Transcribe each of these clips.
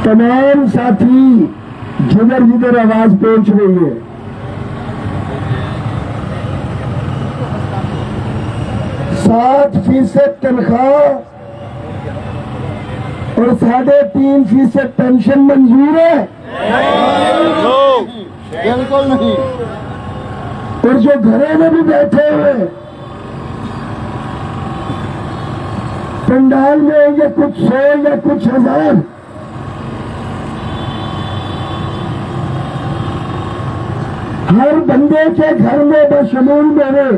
तमाम साथी जिधर जिधर आवाज पहुंच रही है, %7 तनख्वाह और 3.5% पेंशन मंजूर है? बिल्कुल नहीं। और जो घरों में भी बैठे हुए पंडाल में होंगे कुछ 100 या कुछ 1000, हर बंदे के घर में बशमूल मेरे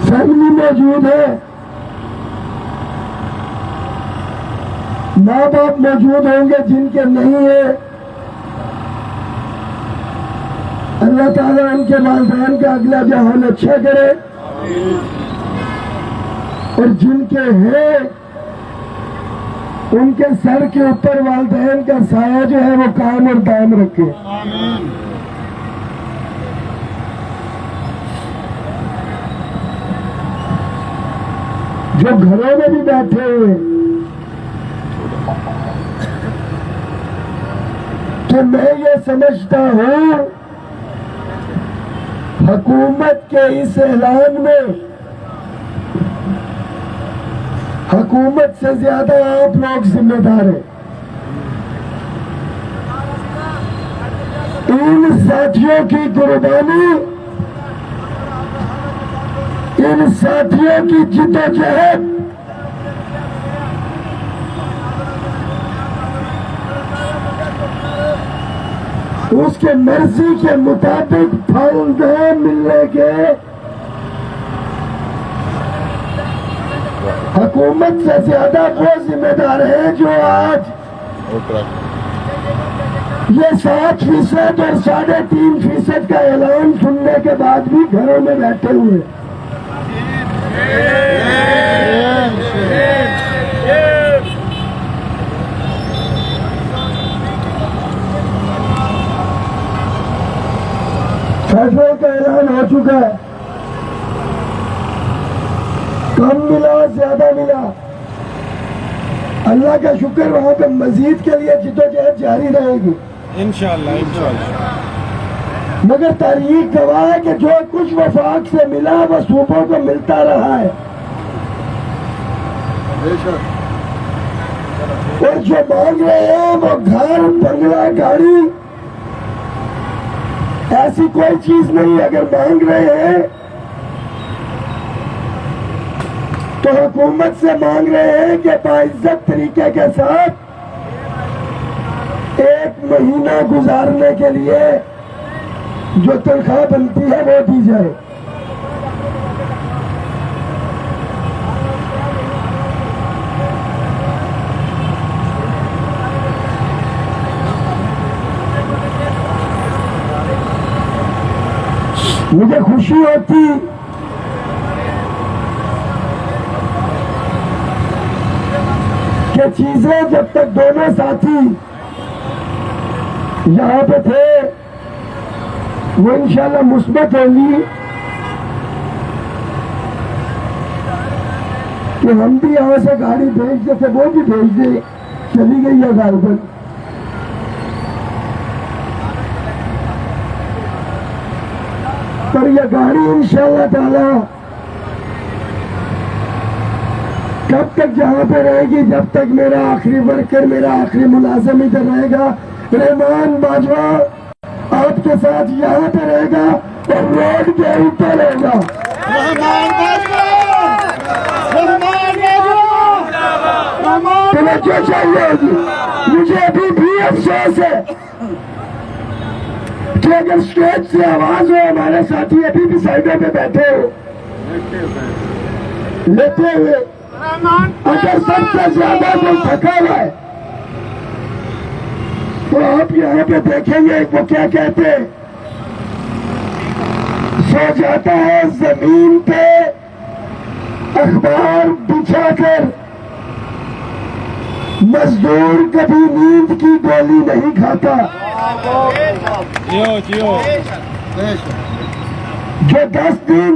फैमिली मौजूद है, माँ बाप मौजूद होंगे, जिनके नहीं है अल्लाह ताला उनके वालिदैन का अगला जहान अच्छा करे, और जिनके हैं उनके सर के ऊपर वालिदैन का साया जो है वो कायम और दायम रखे। जो घरों में भी बैठे हुए, तो मैं ये समझता हूं हुकूमत के इस ऐलान में हुकूमत से ज्यादा आप लोग जिम्मेदार हैं। इन साथियों की कुर्बानी, इन साथियों की जिद्दोजहद उसके मर्जी के मुताबिक फल न मिलने के हुकूमत से ज्यादा वो जिम्मेदार है जो आज ये 7% और 3.5% का ऐलान सुनने के बाद भी घरों में बैठे हुए। फैसले का ऐलान हो चुका है, कम मिला ज्यादा मिला, अल्लाह का शुक्र, वहां पे मजीद के लिए जिद्दोजहद जारी रहेगी इंशाअल्लाह इंशाअल्लाह। मगर तारीख गवाह है कि जो कुछ वफाक से मिला वो सूबों को मिलता रहा है, और जो मांग रहे हैं वो घर, बंगला, गाड़ी, ऐसी कोई चीज नहीं। अगर मांग रहे हैं तो हुकूमत से मांग रहे हैं कि बाइज्जत तरीके के साथ 1 महीना गुजारने के लिए जो तनख्वाह बनती है वो दी जाए। मुझे खुशी होती कि चीजें जब तक दोनों साथी यहाँ पे थे वो इंशाल्लाह मुस्बत होंगी, कि हम भी यहाँ से गाड़ी भेज देते, वो भी भेज दे, चली गई है गाड़ी। पर यह गाड़ी इंशाअल्लाह ताला कब तक जहां पे रहेगी, जब तक मेरा आखिरी वर्कर, मेरा आखिरी मुलाजिम इधर रहेगा। रहमान बाजवा आपके साथ यहाँ पे रहेगा और रोड पे ऊपर रहेगा। तवज्जो चाहिए होगी। मुझे अभी भी अफसोस है कि अगर स्टेज से आवाज हो, हमारे साथी अभी भी साइडों पे बैठे हो लेते हुए, अगर सबसे ज्यादा कोई थका हुआ है तो आप यहाँ पे देखेंगे वो क्या कहते हैं, सो जाता है जमीन पे अखबार बिछाकर, मजदूर कभी नींद की गोली नहीं खाता। जो 10 दिन,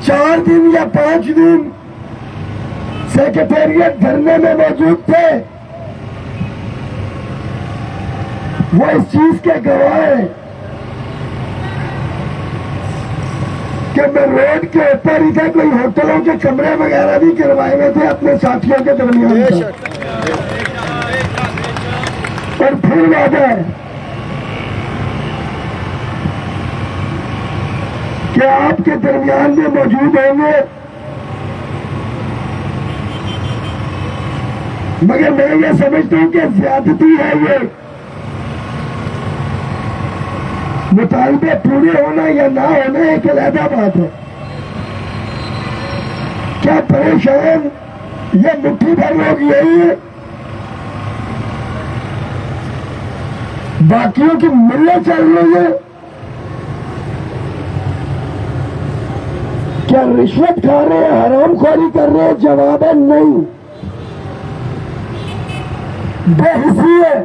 4 दिन या 5 दिन सेक्रेटेरिएट धरने में मौजूद थे, वो इस चीज के गवाह हैं कि मैं रोड के ऊपर ही था, कोई होटलों के कमरे वगैरह भी करवाए हुए थे अपने साथियों के दरमियान था। और फिर वादा है कि आपके दरमियान में मौजूद होंगे, मगर मैं ये समझता हूं कि ज्यादती है ये। मुतालबे पूरे होना या ना होना एक अलहदा बात है। क्या परेशान ये मुट्ठी भर लोग यही है, बाकियों की मिलने चल रही है? क्या रिश्वत खा रहे हैं, हरामखोरी कर रहे हैं? जवाब है नहीं। बेहिस्सी है,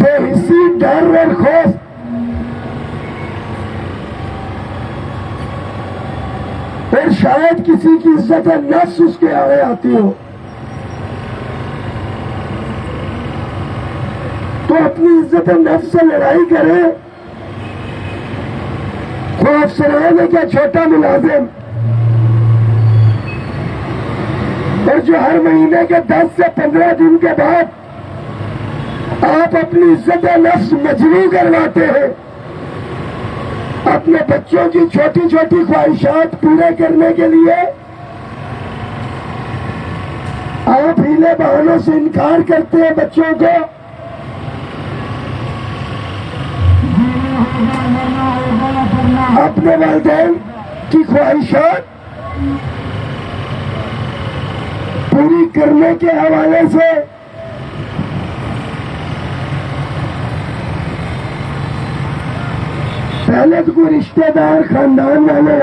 बेहिस्सी, डर और खौफ। और शायद किसी की इज्जत नफ्स उसके आगे आती हो, तो अपनी इज्जत नफ्स से लड़ाई करे। कोई अफसरान है क्या छोटा मुलाजिम, और जो हर महीने के 10 से 15 दिन के बाद आप अपनी इज्जत नफ्स मजबूर करवाते हैं, अपने बच्चों की छोटी छोटी ख्वाहिशात पूरे करने के लिए आप हीले बहानों से इनकार करते हैं बच्चों को। अपने वालिदैन की ख्वाहिशात पूरी करने के हवाले से पहले तो कोई रिश्तेदार खानदान वाले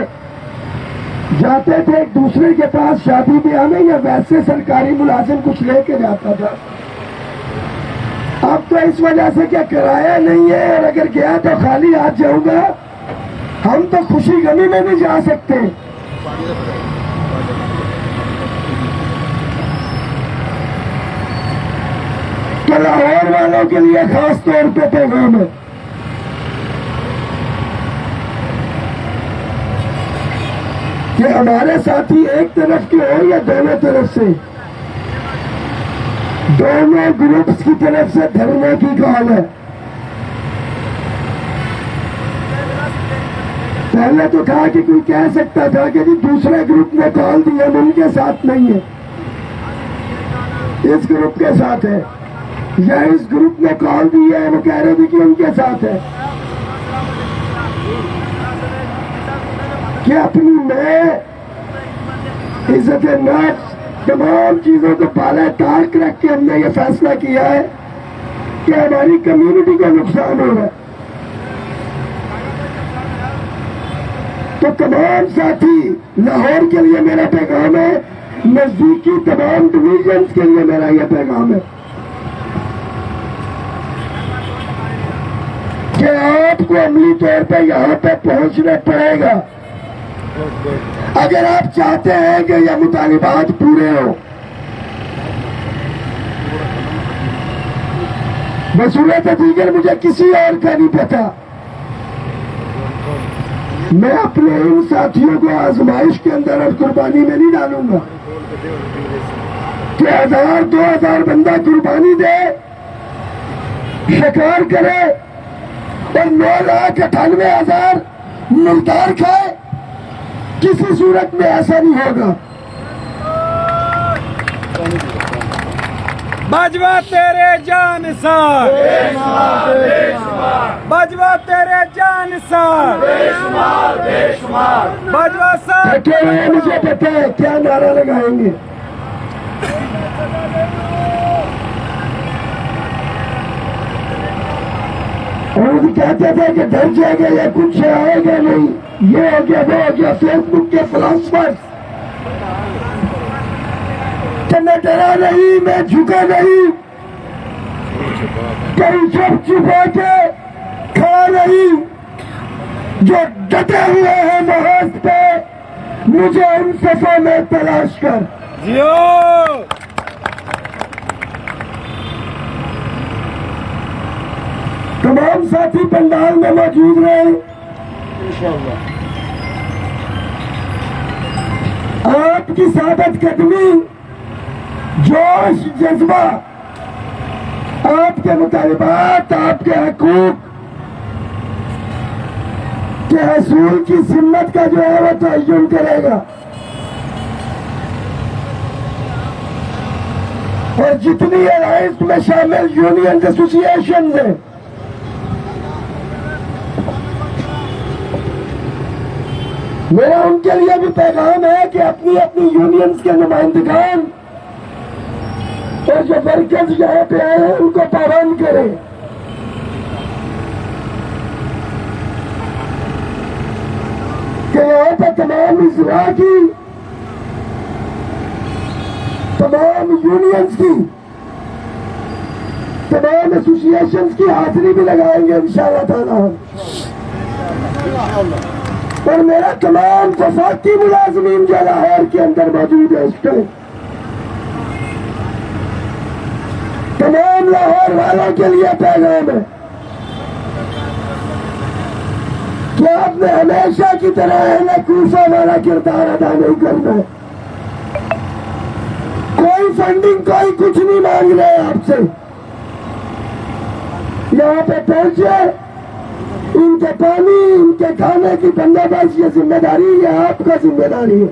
जाते थे एक दूसरे के पास शादी ब्याह में, या वैसे सरकारी मुलाजिम कुछ लेके जाता था। अब तो इस वजह से क्या किराया नहीं है, और अगर गया तो खाली हाथ जाऊंगा। हम तो खुशी गमी में नहीं जा सकते। तो लाहौर वालों के लिए खास तौर पे पैगाम है कि हमारे साथी एक तरफ के हो या दोनों तरफ से, दोनों ग्रुप्स की तरफ से धरने की कॉल है। पहले तो कहा कि कोई कह सकता था कि जी दूसरे ग्रुप ने कॉल दी, हम उनके साथ नहीं है, इस ग्रुप के साथ है, या इस ग्रुप ने कॉल दी है, वो कह रहे थे कि उनके साथ है। कि अपनी मैं इज्जत नफ्स तमाम चीजों को पाला ताक रख के हमने ये फैसला किया है कि हमारी कम्युनिटी को नुकसान हो रहा है। तो तमाम साथी, लाहौर के लिए मेरा पैगाम है, नजदीकी तमाम डिवीजन्स के लिए मेरा यह पैगाम है कि आपको अमली तौर पे यहाँ पे पहुंचना पड़ेगा अगर आप चाहते हैं कि यह मुतालिबात पूरे हो। बसूरत दीगर मुझे किसी और का नहीं पता। मैं अपने इन साथियों को आजमाइश के अंदर और कुर्बानी में नहीं डालूंगा कि 1000-2000 बंदा कुर्बानी दे, शिकार करे और 9,98,000 मुर्दार खाए। किसी सूरत में ऐसा नहीं होगा। बाजवा तेरे जान सार, बाजवा तेरे जान सार, बाजवा सार। बैठे हुए मुझे पता है क्या नारा लगाएंगे। और कहते थे कि डर जाएगा या कुछ आएगा नहीं, ये हो गया वो हो गया। फेसबुक के फिलोसफर्स, मैं डरा नहीं, मैं झुका नहीं, कहीं चुप छुपा के खड़ा नहीं, जो डटे हुए हैं महज पे मुझे उन सफों में तलाश कर। जियो। तमाम साथी पंडाल में मौजूद रहे। आपकी सादत कदमी, जोश, जज्बा, आपके मुतालिबात, आपके हकूक के हसूल की सिम्मत का जो है वो तयन करेगा। और जितनी अलायंस में शामिल यूनियन एसोसिएशन है, मेरा उनके लिए भी पैगाम है कि अपनी अपनी यूनियंस के नुमाइंदगान और जो वर्कर्स यहाँ पे आए हैं उनको पाबंद करें। कि यहाँ पर तमाम इजरा की, तमाम यूनियंस की, तमाम एसोसिएशंस की हाजिरी भी लगाएंगे इंशाअल्लाह ताला। और मेरा तमाम वफाकी मुलाजमीन जो लाहौर के अंदर मौजूद है, इस टाइम तमाम लाहौर वालों के लिए पैगाम है कि आपने हमेशा की तरह है कूफा वाला किरदार अदा नहीं करना है। कोई फंडिंग, कोई कुछ नहीं मांग रहे आपसे। यहाँ पे पहुंचे, इनके पानी, इनके खाने की बंदोबस्त, ये जिम्मेदारी, ये आपका जिम्मेदारी है।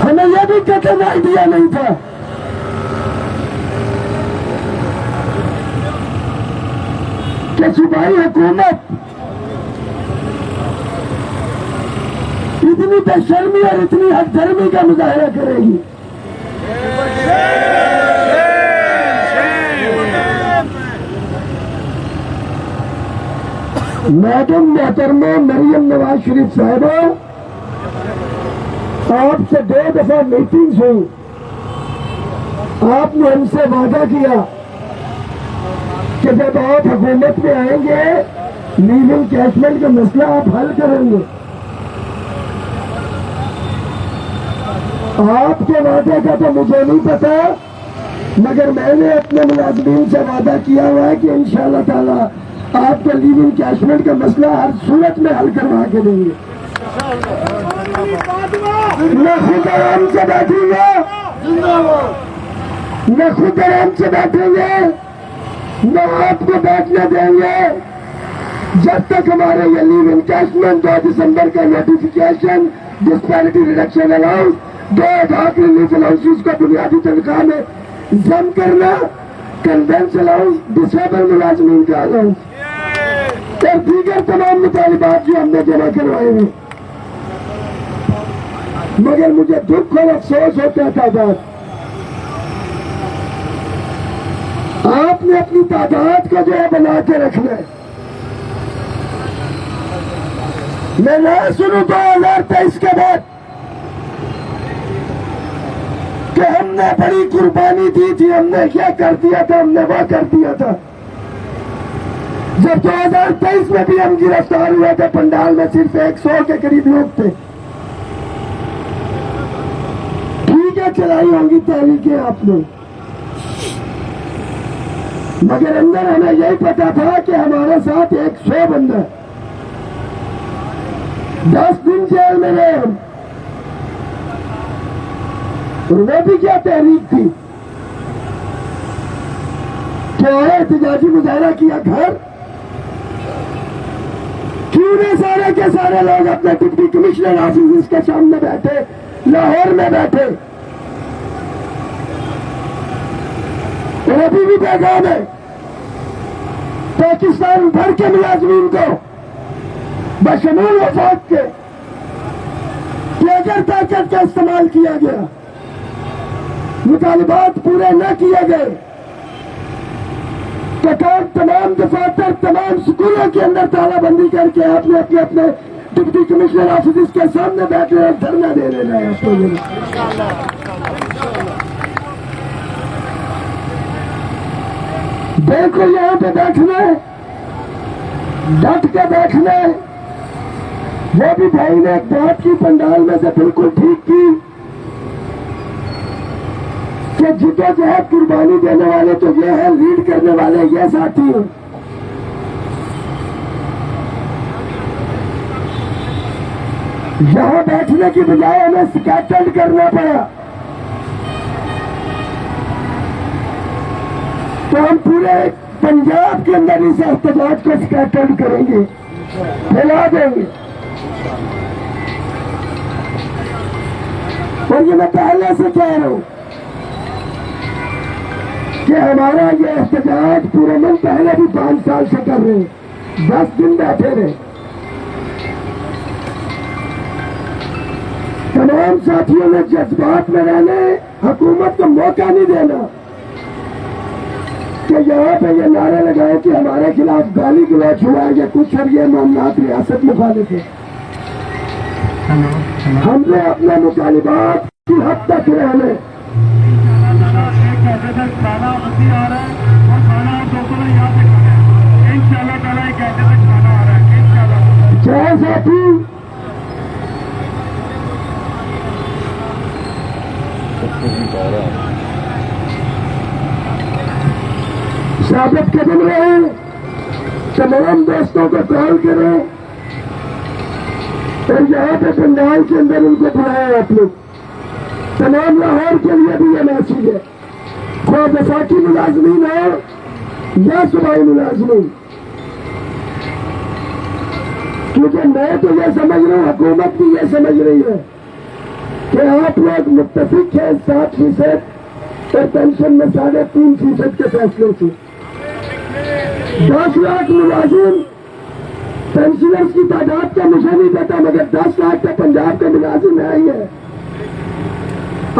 हमें यह भी कतई आइडिया नहीं था कि सूबाई हुकूमत इतनी बेशर्मी और इतनी हकधर्मी का मुजाहरा करेगी। मैडम मोहतरमा मरियम नवाज शरीफ साहिबा, आपसे 2 दफा मीटिंग्स हुई। आपने हमसे वादा किया कि जब आप हुकूमत में आएंगे लीविंग कैशमेंट का मसला आप हल करेंगे। आपके वादे का तो मुझे नहीं पता, मगर मैंने अपने मुलाजमीन से वादा किया हुआ है कि इंशाअल्लाह ताला आपके लीविंग कैशमेंट का मसला हर सूरत में हल करवा के देंगे। न खुद आराम से बैठेंगे, न खुद आराम से बैठेंगे, न आपको बैठने देंगे जब तक हमारे ये लीव इनकैशमेंट 2 दिसंबर का notification, disparity reduction allowance, 2 relief allowances को बुनियादी तनख्वाह में जम करना, कन्वेंस अलाउंस, डिसेबल मुलाजमीन का अलाउंस और दीगर तमाम मुतालिबात जो हमने जमा करवाए हैं। मगर मुझे दुख और अफसोस होता था बात, आपने अपनी तादाद को जो है बना के रखना है। मैं ना सुनूं 2023 के बाद कि हमने बड़ी कुर्बानी दी थी, हमने क्या कर दिया था, हमने वो कर दिया था। जब 2023 में भी हम गिरफ्तार हुए थे, पंडाल में सिर्फ 100 के करीब लोग थे। ठीक है, चलाई होंगी तहरीकें आपने, मगर अंदर हमें यही पता था कि हमारे साथ 100 बंदा 10 दिन जेल में रहे हम। और वो भी क्या तहरीक थी, क्या है एहतजाजी मुजाहरा किया घर, क्यों ने सारे के सारे लोग अपने डिप्टी कमिश्नर ऑफिस के सामने बैठे, लाहौर में बैठे। और अभी भी पैगाम है पाकिस्तान भर के मुलाजमीन को बशमूल वफाक के कि अगर ताकत का इस्तेमाल किया गया, मुतालिबात पूरे न किए गए, तो तमाम दफातर, तमाम स्कूलों के अंदर तालाबंदी करके आपने अपने अपने डिप्टी कमिश्नर ऑफिस के सामने बैठ कर धरना दे लेना है आपको। देखो यहाँ पे बैठना है, डट के बैठना है। वो भी भाई ने एक बात की पंडाल में से बिल्कुल ठीक की कि जिद्दोजहद कुर्बानी देने वाले तो ये है, लीड करने वाले ये साथी हैं। यहां बैठने की बजाय हमें स्कैटर्ड करना पड़ा, तो हम पूरे पंजाब के अंदर इस एहतजाज को स्कैटर्ड करेंगे, फैला देंगे। और ये मैं पहले से कह रहा हूं कि हमारा ये एहतजाज पूरे मन पहले भी 5 साल से कर रहे हैं, 10 दिन बैठे रहे। तमाम साथियों ने जज्बात में रहने, हुकूमत को मौका नहीं देना कि यहाँ पे ये नारे लगाए कि हमारे खिलाफ गाली गलौज हुआ है या कुछ, और ये मामलात रियासत मुखालिफ है। हमने अपने मुतालिबात की हद तक रहने। खाना अभी आ रहा है और खाना दोपहर यहाँ पे खाना है इंशाल्लाह ताला। एक घंटे तक खाना आ रहा है इंशाल्लाह। जय साथी, साबित कदम रहे, तमाम दोस्तों को कॉल करें और यहाँ पे पंडाल के अंदर उनको बुलाया आप लोग। तमाम लाहौर के लिए भी ये मैसेज है, कोई वफाकी मुलाजमीन हो या सूबाई मुलाजमीन, क्योंकि मैं तो ये समझ रहा हूँ, हुकूमत भी ये समझ रही है कि आप लोग मुत्तफिक हैं 7% और पेंशन में 3.5% के फैसले से। 10 लाख मुलाजिम पेंशनर्स की तादाद का मुझे नहीं पता, मगर 10 लाख का पंजाब का मुलाजिम है ही है।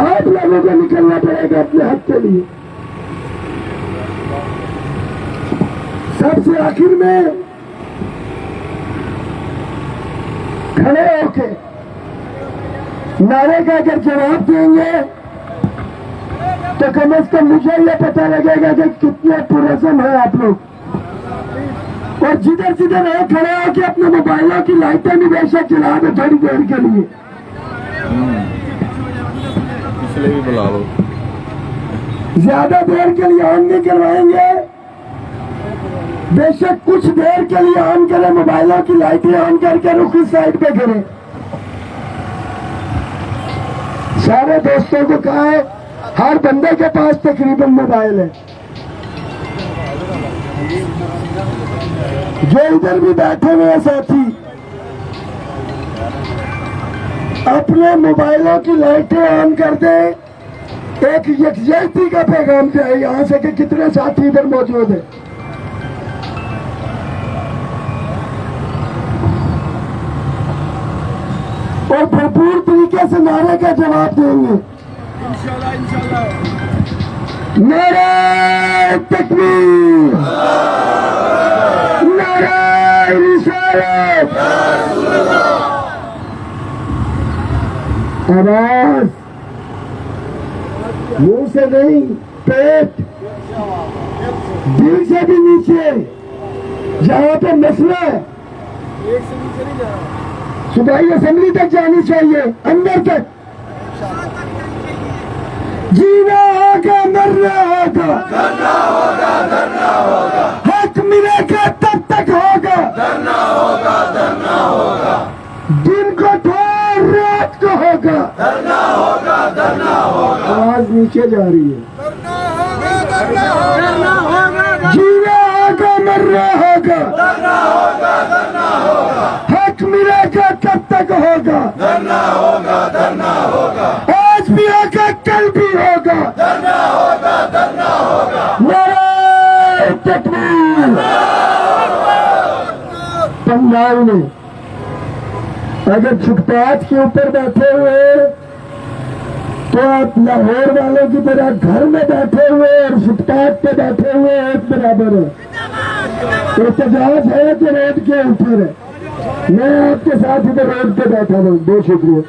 आप लोगों को निकलना पड़ेगा अपने हक के लिए। सबसे आखिर में खड़े होके नारे का अगर जवाब देंगे तो कम से कम मुझे यह पता लगेगा कि कितने पुरज़म है आप लोग। और जिधर जिधर है खड़े होके अपने मोबाइलों की लाइटें भी बेशक जला दो थोड़ी देर के लिए, इसलिए भी बुला लो। ज्यादा देर के लिए ऑन नहीं करवाएंगे, बेशक कुछ देर के लिए ऑन करें, मोबाइलों की लाइटें ऑन करके रुख इस साइड पे करें। सारे दोस्तों को कहा है, हर बंदे के पास तकरीबन मोबाइल है। जो इधर भी बैठे हुए हैं साथी, अपने मोबाइलों की लाइटें ऑन कर दें। एक यकजहती का पैगाम जाए यहां से कि कितने साथी इधर मौजूद है। और भरपूर तरीके से नारे का जवाब देंगे इंशाल्लाह इंशाल्लाह। नारे तकबीर, नारे रिसालत, आवाज मुंह से नहीं, पेट दिल से भी नीचे। जहां पे मसला है सूबाई असेंबली तक जानी चाहिए, अंदर तक। जीना होगा, मरना होगा, धरना होगा, धरना होगा, हक मिलेगा तब तक होगा, धरना होगा, धरना होगा, दिन को ठोर रात को होगा, धरना होगा, धरना होगा। आवाज नीचे जा रही है। जीना होगा, मरना होगा, धरना होगा, धरना होगा, हक मिलेगा तब तक होगा, धरना होगा, धरना होगा, आज भी होगा, कल भी होगा, धरना होगा, धरना होगा। नारे तकबीर। पंजाब में अगर फुटपाथ के ऊपर बैठे हुए तो आप लाहौर वालों की तरह घर में बैठे हुए और फुटपाथ पे बैठे हुए एक बराबर है। एहतजाज है कि रोड के ऊपर है। मैं आपके साथ इधर रोड पे बैठा हूँ। बहुत शुक्रिया।